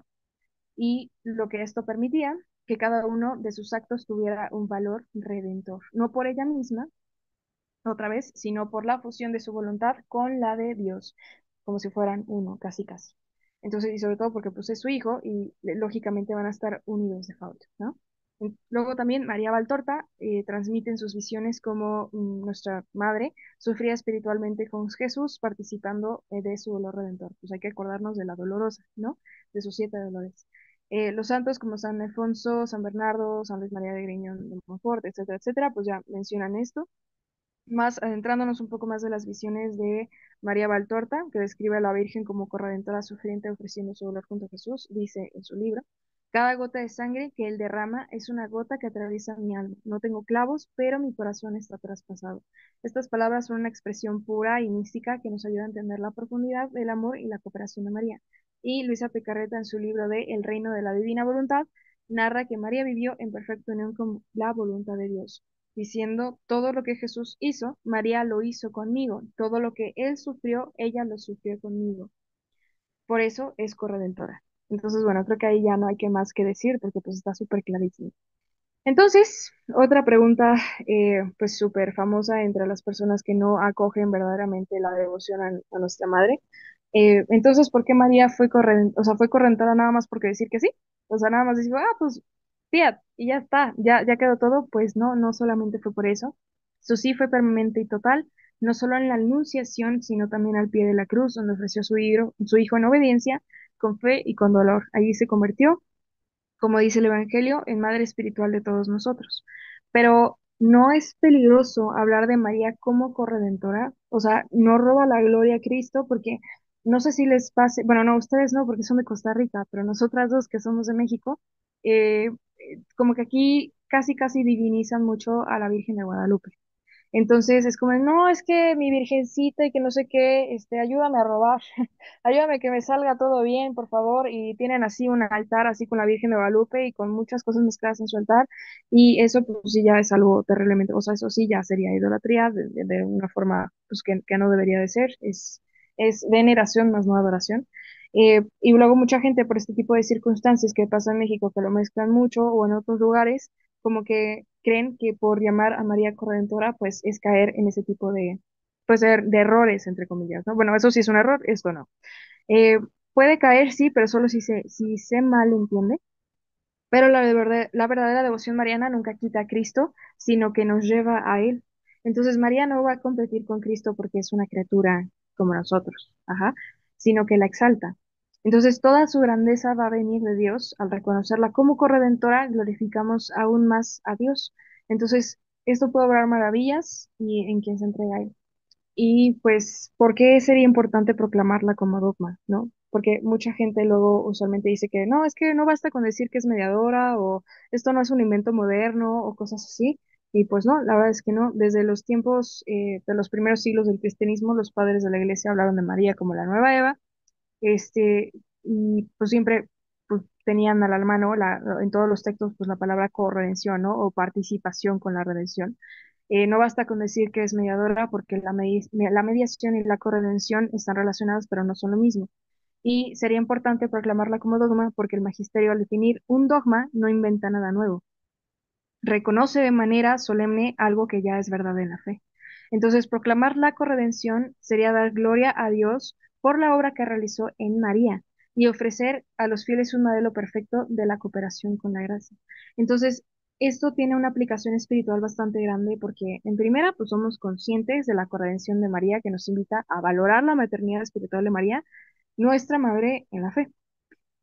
y lo que esto permitía, que cada uno de sus actos tuviera un valor redentor, no por ella misma, otra vez, sino por la fusión de su voluntad con la de Dios, como si fueran uno, casi casi. Entonces, y sobre todo porque pues es su hijo y lógicamente van a estar unidos de facto, ¿no? Luego también María Valtorta transmite en sus visiones como nuestra madre sufría espiritualmente con Jesús participando de su dolor redentor. Pues hay que acordarnos de la dolorosa, ¿no? De sus 7 dolores. Los santos como San Alfonso, San Bernardo, San Luis María de Griñón de Montfort, etcétera, etcétera, pues ya mencionan esto. Más adentrándonos un poco más de las visiones de María Valtorta, que describe a la Virgen como corredentora sufriente ofreciendo su dolor junto a Jesús, dice en su libro, Cada gota de sangre que él derrama es una gota que atraviesa mi alma. No tengo clavos, pero mi corazón está traspasado. Estas palabras son una expresión pura y mística que nos ayuda a entender la profundidad del amor y la cooperación de María. Y Luisa Picarreta, en su libro de El reino de la divina voluntad, narra que María vivió en perfecta unión con la voluntad de Dios, diciendo: todo lo que Jesús hizo, María lo hizo conmigo. Todo lo que él sufrió, ella lo sufrió conmigo. Por eso es corredentora. Entonces, bueno, creo que ahí ya no hay que más que decir porque pues está súper clarísimo. Entonces, otra pregunta, pues súper famosa entre las personas que no acogen verdaderamente la devoción a nuestra madre. Entonces, ¿por qué María fue o sea, fue correntora nada más porque decir que sí? O sea, nada más dijo, ah, pues, fiat, y ya está, ya quedó todo. Pues no, no solamente fue por eso. Su sí fue permanente y total, no solo en la anunciación, sino también al pie de la cruz, donde ofreció su hijo en obediencia, con fe y con dolor. Allí se convirtió, como dice el Evangelio, en madre espiritual de todos nosotros. Pero no es peligroso hablar de María como corredentora, o sea, no roba la gloria a Cristo, porque no sé si les pase, bueno, no, ustedes no, porque son de Costa Rica, pero nosotras dos que somos de México, como que aquí casi divinizan mucho a la Virgen de Guadalupe. Entonces es como, no, es que mi virgencita y que no sé qué, ayúdame a robar, ayúdame que me salga todo bien, por favor. Y tienen así un altar así con la Virgen de Guadalupe y con muchas cosas mezcladas en su altar. Y eso pues sí ya es algo terriblemente, o sea, eso sí ya sería idolatría de una forma pues que no debería de ser. Es veneración más no adoración. Y luego mucha gente por este tipo de circunstancias que pasa en México, que lo mezclan mucho o en otros lugares, como que creen que por llamar a María Corredentora, pues es caer en ese tipo de, pues de errores, entre comillas, ¿no? Bueno, eso sí es un error, esto no. Eh, Puede caer, sí, pero solo si se mal entiende. Pero la verdadera devoción mariana nunca quita a Cristo, sino que nos lleva a Él. Entonces María no va a competir con Cristo porque es una criatura como nosotros, ajá, sino que la exalta. Entonces toda su grandeza va a venir de Dios. Al reconocerla como corredentora, glorificamos aún más a Dios. Entonces, esto puede obrar maravillas y en quien se entrega a Él. Y pues, ¿por qué sería importante proclamarla como dogma, no? Porque mucha gente luego usualmente dice que no, es que no basta con decir que es mediadora o esto no es un invento moderno o cosas así. Y pues no, la verdad es que no. Desde los tiempos de los primeros siglos del cristianismo, los padres de la iglesia hablaron de María como la nueva Eva, este, y pues siempre pues, tenían a la mano en todos los textos pues la palabra corredención, ¿no? O participación con la redención. No basta con decir que es mediadora porque la mediación y la corredención están relacionadas, pero no son lo mismo. Y sería importante proclamarla como dogma porque el magisterio, al definir un dogma, no inventa nada nuevo, reconoce de manera solemne algo que ya es verdad en la fe. Entonces, proclamar la corredención sería dar gloria a Dios por la obra que realizó en María y ofrecer a los fieles un modelo perfecto de la cooperación con la gracia. Entonces, esto tiene una aplicación espiritual bastante grande porque, en primera, pues somos conscientes de la corredención de María que nos invita a valorar la maternidad espiritual de María, nuestra madre en la fe.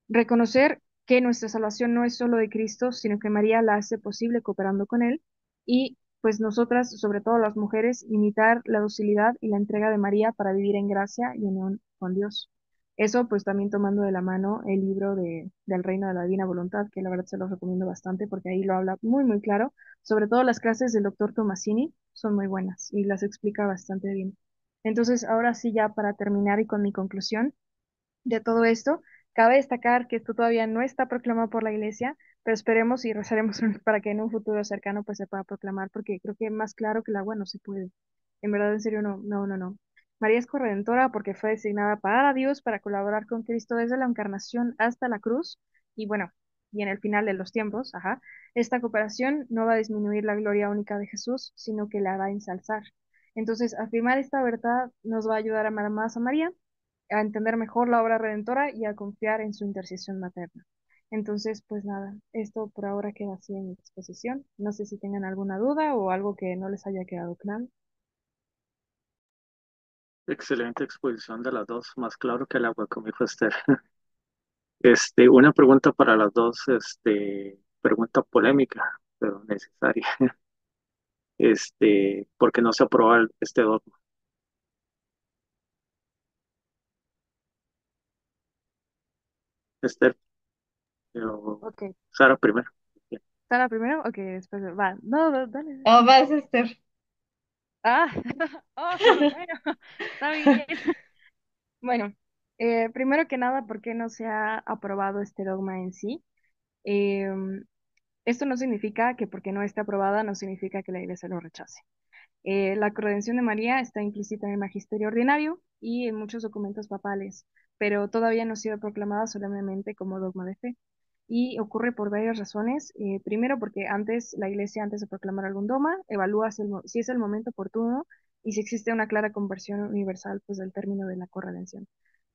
Reconocer que nuestra salvación no es solo de Cristo, sino que María la hace posible cooperando con Él. Y pues nosotras, sobre todo las mujeres, imitar la docilidad y la entrega de María para vivir en gracia y unión con Dios. Eso pues también tomando de la mano el libro del Reino de la Divina Voluntad, que la verdad se los recomiendo bastante porque ahí lo habla muy claro. Sobre todo las clases del doctor Tomasini son muy buenas y las explica bastante bien. Entonces, ahora sí, ya para terminar y con mi conclusión de todo esto, cabe destacar que esto todavía no está proclamado por la Iglesia, pero esperemos y rezaremos para que en un futuro cercano pues se pueda proclamar, porque creo que más claro que el agua no se puede. En verdad, en serio, no. María es corredentora porque fue designada para Dios para colaborar con Cristo desde la encarnación hasta la cruz y bueno, y en el final de los tiempos, ajá, esta cooperación no va a disminuir la gloria única de Jesús, sino que la va a ensalzar. Entonces, afirmar esta verdad nos va a ayudar a amar más a María, a entender mejor la obra redentora y a confiar en su intercesión materna. Entonces, pues nada, esto por ahora queda así en mi exposición. No sé si tengan alguna duda o algo que no les haya quedado claro.
Excelente exposición de las dos, más claro que el agua, como dijo Esther. Una pregunta para las dos, pregunta polémica, pero necesaria. ¿Por qué no se aprueba este dogma? Esther, Pero,
Ok.
Sara primero.
¿Sara primero? Ok, después va. No, no, dale.
Oh, vas, Esther.
Ah, oh, bueno, está bien. Bueno, primero que nada, ¿por qué no se ha aprobado este dogma en sí? Em, Esto no significa que porque no esté aprobada, no significa que la Iglesia lo rechace. La corredención de María está implícita en el magisterio ordinario y en muchos documentos papales, pero todavía no ha sido proclamada solemnemente como dogma de fe. Y ocurre por varias razones. Primero, porque antes la Iglesia, antes de proclamar algún dogma, evalúa si es el momento oportuno y si existe una clara conversión universal pues, del término de la corredención.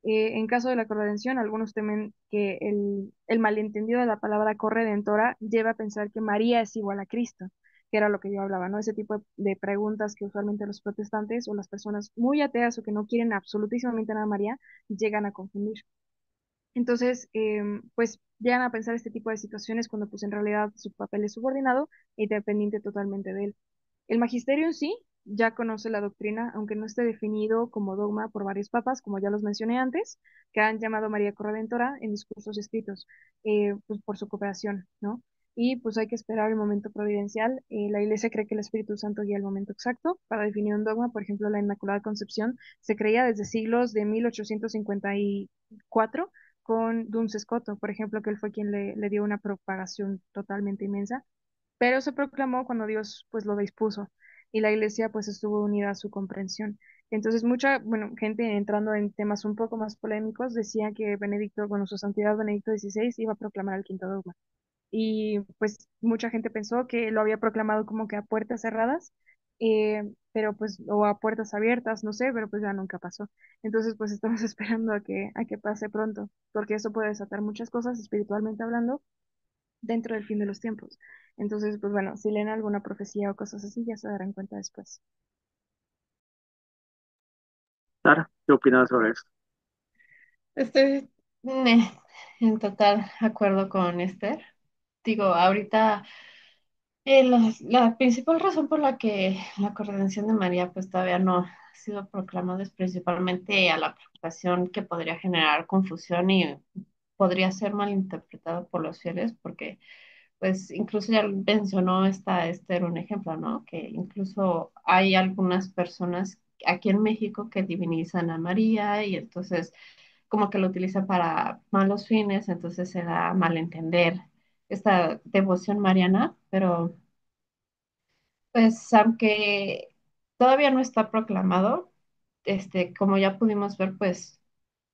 En caso de la corredención, algunos temen que el malentendido de la palabra corredentora lleva a pensar que María es igual a Cristo, que era lo que yo hablaba, ¿no? Ese tipo de preguntas que usualmente los protestantes o las personas muy ateas o que no quieren absolutísimamente nada a María llegan a confundir. Entonces, pues llegan a pensar este tipo de situaciones cuando pues en realidad su papel es subordinado y dependiente totalmente de él. El magisterio en sí ya conoce la doctrina, aunque no esté definido como dogma por varios papas, como ya los mencioné antes, que han llamado a María Corredentora en discursos escritos, pues por su cooperación, ¿no? Y pues hay que esperar el momento providencial. La Iglesia cree que el Espíritu Santo guía el momento exacto para definir un dogma. Por ejemplo, la Inmaculada Concepción se creía desde siglos de 1854 con Duns Scoto, por ejemplo, que él fue quien le dio una propagación totalmente inmensa, pero se proclamó cuando Dios pues lo dispuso y la iglesia pues estuvo unida a su comprensión. Entonces mucha, bueno, gente entrando en temas un poco más polémicos decía que Benedicto, bueno, su santidad Benedicto XVI iba a proclamar el quinto dogma. Y pues mucha gente pensó que lo había proclamado como que a puertas cerradas, pero pues, o a puertas abiertas, no sé, pero pues ya nunca pasó. Entonces pues estamos esperando a que pase pronto, porque eso puede desatar muchas cosas espiritualmente hablando dentro del fin de los tiempos. Entonces, pues bueno, si leen alguna profecía o cosas así, ya se darán cuenta después.
Sara, ¿qué opinas sobre esto?
Estoy en total acuerdo con Esther. Digo, ahorita la principal razón por la que la coordinación de María pues todavía no ha sido proclamada es principalmente a la preocupación que podría generar confusión y podría ser malinterpretado por los fieles, porque pues incluso ya mencionó este era un ejemplo, ¿no? Que incluso hay algunas personas aquí en México que divinizan a María y entonces como que lo utilizan para malos fines, entonces se da a malentender esta devoción mariana, pero pues aunque todavía no está proclamado, como ya pudimos ver, pues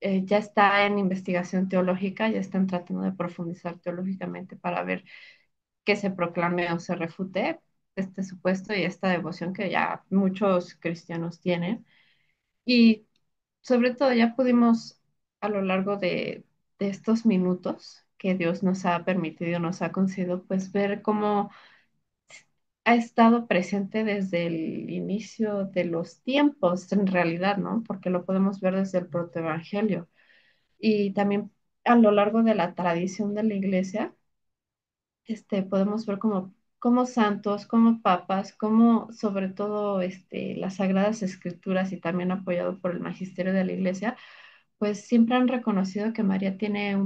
ya está en investigación teológica, ya están tratando de profundizar teológicamente para ver que se proclame o se refute este supuesto y esta devoción que ya muchos cristianos tienen. Y sobre todo ya pudimos a lo largo de estos minutos que Dios nos ha permitido, nos ha concedido, pues ver cómo ha estado presente desde el inicio de los tiempos, en realidad, ¿no? Porque lo podemos ver desde el protoevangelio y también a lo largo de la tradición de la iglesia podemos ver como santos, como papas, como sobre todo las Sagradas Escrituras y también apoyado por el magisterio de la Iglesia, pues siempre han reconocido que María tiene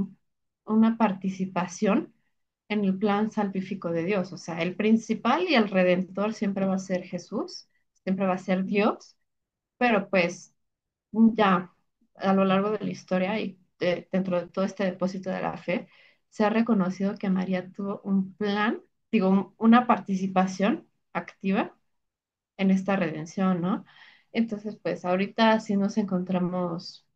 una participación en el plan salvífico de Dios. O sea, el principal y el redentor siempre va a ser Jesús, siempre va a ser Dios, pero pues ya a lo largo de la historia y dentro de todo este depósito de la fe, se ha reconocido que María tuvo un plan, digo, una participación activa en esta redención, ¿no? Entonces, pues ahorita sí nos encontramos,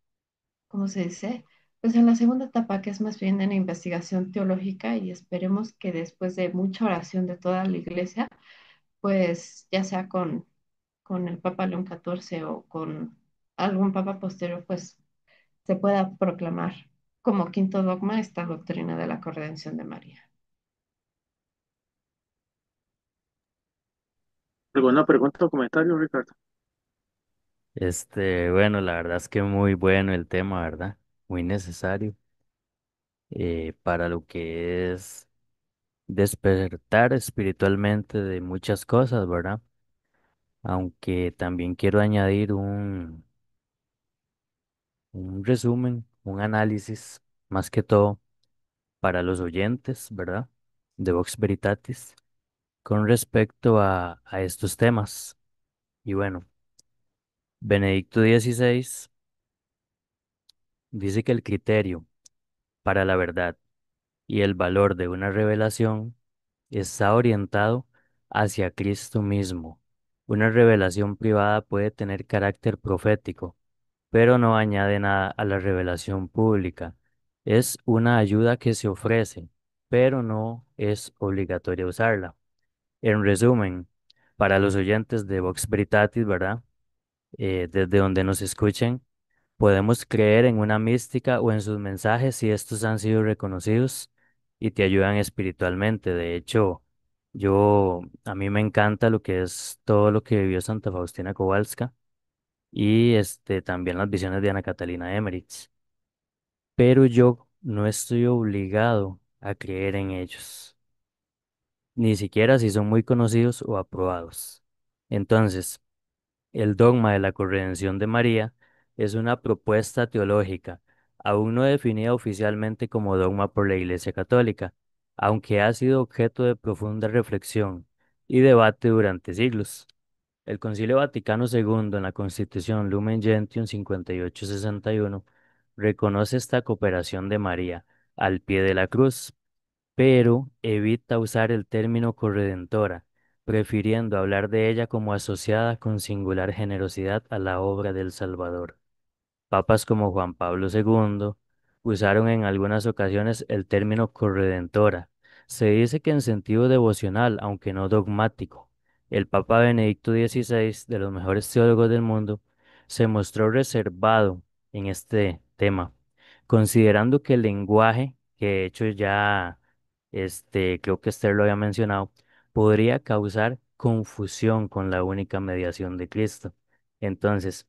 ¿cómo se dice? Pues en la segunda etapa, que es más bien en la investigación teológica y esperemos que después de mucha oración de toda la iglesia, pues ya sea con el Papa León XIV o con algún papa posterior, pues se pueda proclamar como quinto dogma esta doctrina de la corredención de María.
¿Alguna pregunta o comentario, Ricardo?
Bueno, la verdad es que muy bueno el tema, ¿verdad? Muy necesario para lo que es despertar espiritualmente de muchas cosas, ¿verdad? Aunque también quiero añadir un resumen, un análisis, más que todo, para los oyentes, ¿verdad? De Vox Veritatis con respecto a estos temas. Y bueno, Benedicto XVI dice que el criterio para la verdad y el valor de una revelación está orientado hacia Cristo mismo. Una revelación privada puede tener carácter profético, pero no añade nada a la revelación pública. Es una ayuda que se ofrece, pero no es obligatorio usarla. En resumen, para los oyentes de Vox Veritatis, ¿verdad? Desde donde nos escuchen, podemos creer en una mística o en sus mensajes si estos han sido reconocidos y te ayudan espiritualmente. De hecho, a mí me encanta lo que es todo lo que vivió Santa Faustina Kowalska y también las visiones de Ana Catalina Emmerich. Pero yo no estoy obligado a creer en ellos, ni siquiera si son muy conocidos o aprobados. Entonces, el dogma de la corredención de María es una propuesta teológica, aún no definida oficialmente como dogma por la Iglesia Católica, aunque ha sido objeto de profunda reflexión y debate durante siglos. El Concilio Vaticano II en la Constitución Lumen Gentium 5861 reconoce esta cooperación de María al pie de la cruz, pero evita usar el término corredentora, prefiriendo hablar de ella como asociada con singular generosidad a la obra del Salvador. Papas como Juan Pablo II usaron en algunas ocasiones el término corredentora. Se dice que en sentido devocional, aunque no dogmático. El Papa Benedicto XVI, de los mejores teólogos del mundo, se mostró reservado en este tema, considerando que el lenguaje, que de hecho ya creo que Esther lo había mencionado, podría causar confusión con la única mediación de Cristo. Entonces,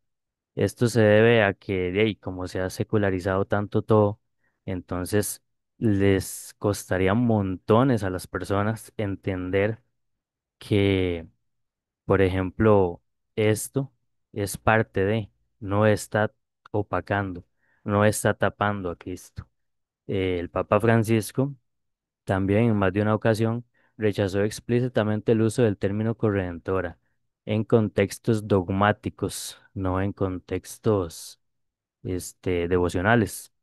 esto se debe a que, de ahí, como se ha secularizado tanto todo, entonces les costaría montones a las personas entender que, por ejemplo, esto es parte de, no está opacando, no está tapando a Cristo. El Papa Francisco también en más de una ocasión rechazó explícitamente el uso del término corredentora en contextos dogmáticos, no en contextos devocionales,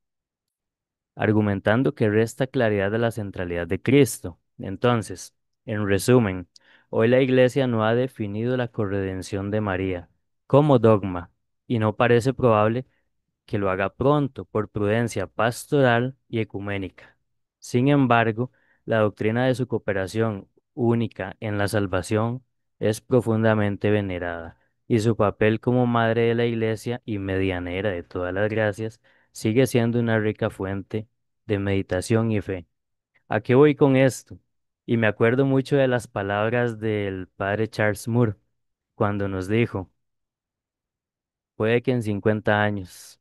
argumentando que resta claridad de la centralidad de Cristo. Entonces, en resumen, hoy la Iglesia no ha definido la corredención de María como dogma y no parece probable que lo haga pronto por prudencia pastoral y ecuménica. Sin embargo, la doctrina de su cooperación única en la salvación es profundamente venerada, y su papel como madre de la Iglesia y medianera de todas las gracias sigue siendo una rica fuente de meditación y fe. ¿A qué voy con esto? Y me acuerdo mucho de las palabras del padre Charles Moore cuando nos dijo, puede que en 50 años,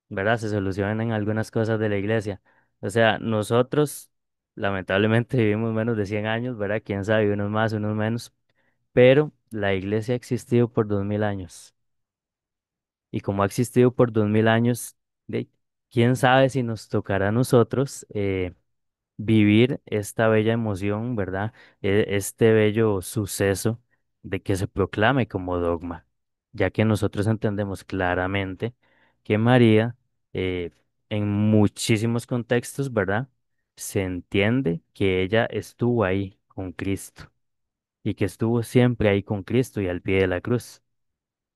¿verdad? Se solucionan algunas cosas de la iglesia. O sea, nosotros lamentablemente vivimos menos de 100 años, ¿verdad? Quién sabe, unos más, unos menos, pero la iglesia ha existido por 2000 años. Y como ha existido por 2000 años, de, quién sabe si nos tocará a nosotros vivir esta bella emoción, ¿verdad? Este bello suceso de que se proclame como dogma, ya que nosotros entendemos claramente que María, eh, en muchísimos contextos, ¿verdad? Se entiende que ella estuvo ahí con Cristo y que estuvo siempre ahí con Cristo y al pie de la cruz.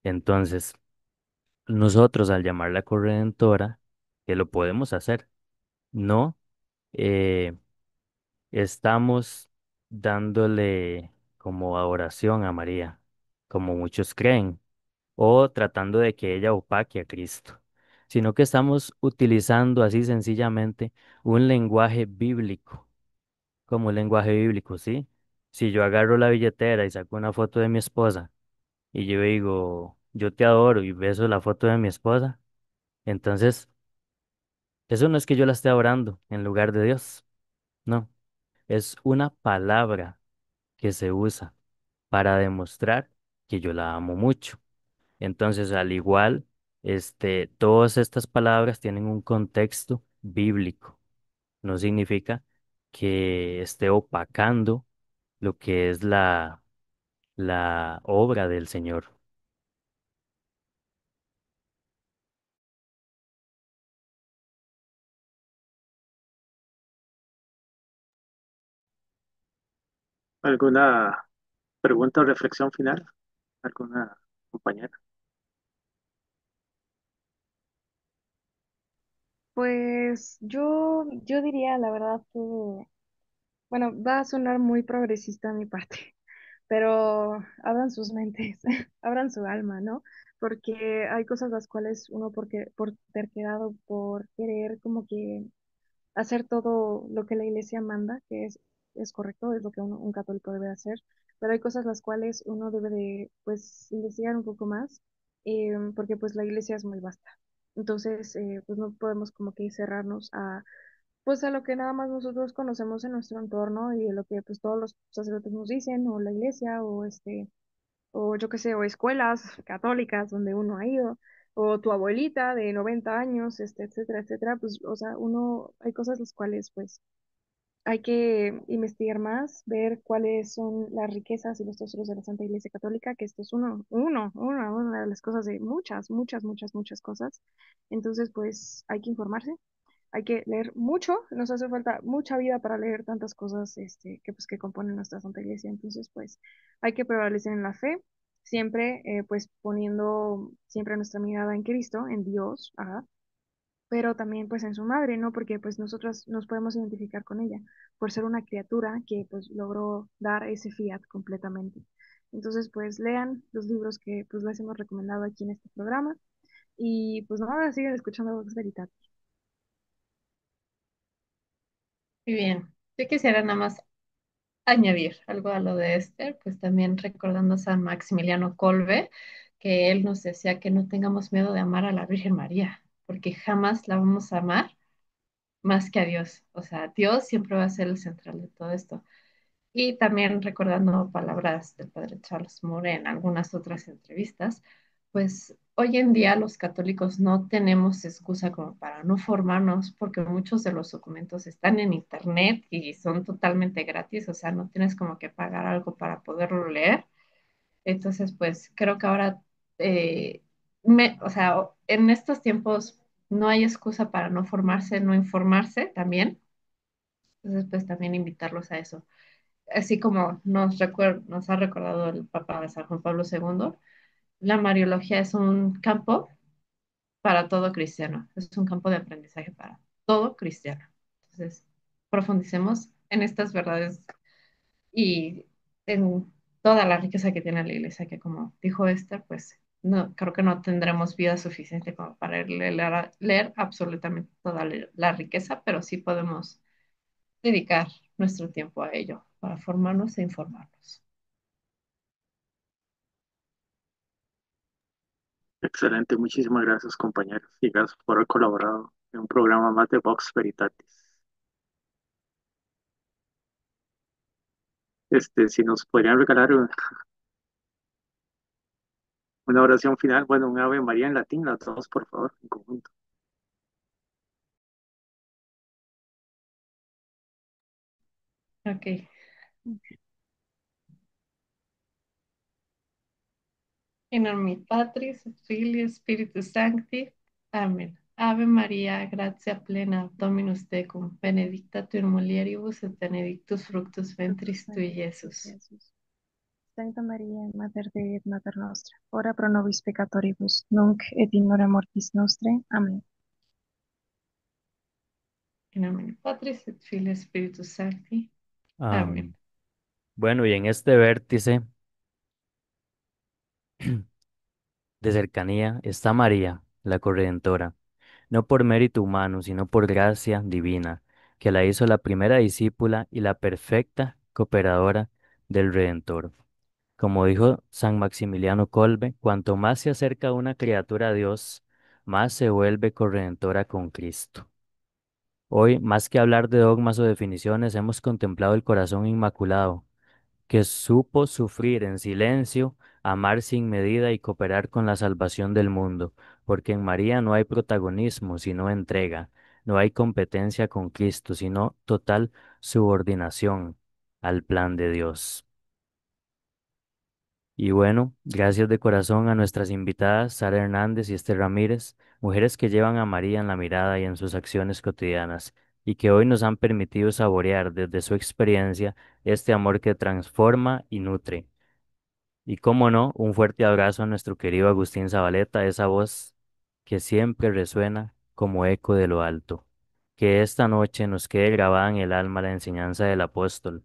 Entonces, nosotros al llamarla corredentora, que lo podemos hacer, no. eh, Estamos dándole como adoración a María, como muchos creen, o tratando de que ella opaque a Cristo, sino que estamos utilizando así sencillamente un lenguaje bíblico, como un lenguaje bíblico, ¿sí? Si yo agarro la billetera y saco una foto de mi esposa y yo digo, yo te adoro y beso la foto de mi esposa, entonces eso no es que yo la esté adorando en lugar de Dios, no, es una palabra que se usa para demostrar que yo la amo mucho. Entonces, al igual, todas estas palabras tienen un contexto bíblico. no significa que esté opacando lo que es la obra del Señor.
¿Alguna pregunta o reflexión final? ¿Alguna compañera?
Pues yo diría la verdad que, bueno, va a sonar muy progresista a mi parte, pero abran sus mentes, abran su alma, ¿no? Porque hay cosas las cuales uno por terquedad o por querer como que hacer todo lo que la iglesia manda, que es correcto, es lo que un católico debe hacer, pero hay cosas las cuales uno debe de, pues, investigar un poco más, porque pues la iglesia es muy vasta. Entonces, pues no podemos como que cerrarnos a, pues a lo que nada más nosotros conocemos en nuestro entorno y de lo que pues todos los sacerdotes nos dicen, o la iglesia, o yo qué sé, o escuelas católicas donde uno ha ido, o tu abuelita de 90 años, etcétera, etcétera, pues, o sea, hay cosas las cuales, pues, hay que investigar más, ver cuáles son las riquezas y los tesoros de la Santa Iglesia Católica, que esto es una de las cosas de muchas, muchas, muchas, muchas cosas. Entonces, pues, hay que informarse, hay que leer mucho, nos hace falta mucha vida para leer tantas cosas que, pues, que componen nuestra Santa Iglesia. Entonces, pues hay que prevalecer en la fe, siempre pues poniendo siempre nuestra mirada en Cristo, en Dios, ajá, pero también pues en su madre, ¿no? Porque pues nosotros nos podemos identificar con ella por ser una criatura que pues logró dar ese fiat completamente. Entonces, pues lean los libros que pues les hemos recomendado aquí en este programa y pues nada, siguen escuchando Vox Veritas.
Muy bien. Yo quisiera nada más añadir algo a lo de Esther, pues también recordando a San Maximiliano Kolbe, que él nos decía que no tengamos miedo de amar a la Virgen María, porque jamás la vamos a amar más que a Dios. O sea, Dios siempre va a ser el central de todo esto. Y también recordando palabras del padre Charles Moore en algunas otras entrevistas, pues hoy en día los católicos no tenemos excusa como para no formarnos porque muchos de los documentos están en internet y son totalmente gratis, o sea, no tienes como que pagar algo para poderlo leer. Entonces, pues creo que ahora, o sea, en estos tiempos no hay excusa para no formarse, no informarse también. Entonces, pues también invitarlos a eso así como nos ha recordado el Papa San Juan Pablo II, la Mariología es un campo para todo cristiano, es un campo de aprendizaje para todo cristiano. Entonces, profundicemos en estas verdades y en toda la riqueza que tiene la iglesia, que como dijo Esther, pues no, creo que no tendremos vida suficiente como para leer absolutamente toda la riqueza, pero sí podemos dedicar nuestro tiempo a ello, para formarnos e informarnos.
Excelente, muchísimas gracias compañeros y gracias por haber colaborado en un programa más de Vox Veritatis. Si nos podrían regalar una oración final, bueno, un Ave María en latín, las dos, por favor, en conjunto.
Ok. In nomine Patris, et Filii, et Spiritus Sancti. Amen. Ave María, gratia plena, Dominus tecum, benedicta tu in mulieribus, et benedictus fructus
Fructus
ventris tui,
ventris,
Iesus.
Jesús. Santa María, Mater Dei et Mater Nostra, ora pro nobis peccatoribus, nunc et in hora mortis nostrae. Amén.
In nomine Patris, et Filii, et Spiritus Sancti. Amen.
Amén. Bueno, y en este vértice de cercanía está María, la corredentora, no por mérito humano, sino por gracia divina, que la hizo la primera discípula y la perfecta cooperadora del Redentor. Como dijo San Maximiliano Kolbe, cuanto más se acerca una criatura a Dios, más se vuelve corredentora con Cristo. Hoy, más que hablar de dogmas o definiciones, hemos contemplado el corazón inmaculado, que supo sufrir en silencio, amar sin medida y cooperar con la salvación del mundo, porque en María no hay protagonismo, sino entrega. No hay competencia con Cristo, sino total subordinación al plan de Dios. Y bueno, gracias de corazón a nuestras invitadas, Sara Hernández y Esther Ramírez, mujeres que llevan a María en la mirada y en sus acciones cotidianas, y que hoy nos han permitido saborear desde su experiencia este amor que transforma y nutre. Y cómo no, un fuerte abrazo a nuestro querido Agustín Zabaleta, esa voz que siempre resuena como eco de lo alto. Que esta noche nos quede grabada en el alma la enseñanza del apóstol: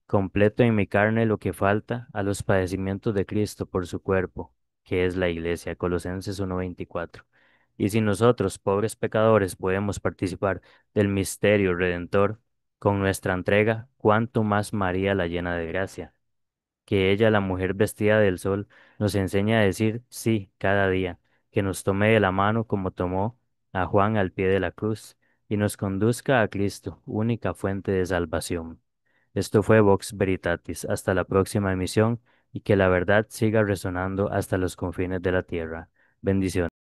completo en mi carne lo que falta a los padecimientos de Cristo por su cuerpo, que es la iglesia. Colosenses 1:24. Y si nosotros, pobres pecadores, podemos participar del misterio redentor con nuestra entrega, cuánto más María la llena de gracia, que ella, la mujer vestida del sol, nos enseña a decir sí cada día, que nos tome de la mano como tomó a Juan al pie de la cruz, y nos conduzca a Cristo, única fuente de salvación. Esto fue Vox Veritatis. Hasta la próxima emisión, y que la verdad siga resonando hasta los confines de la tierra. Bendiciones.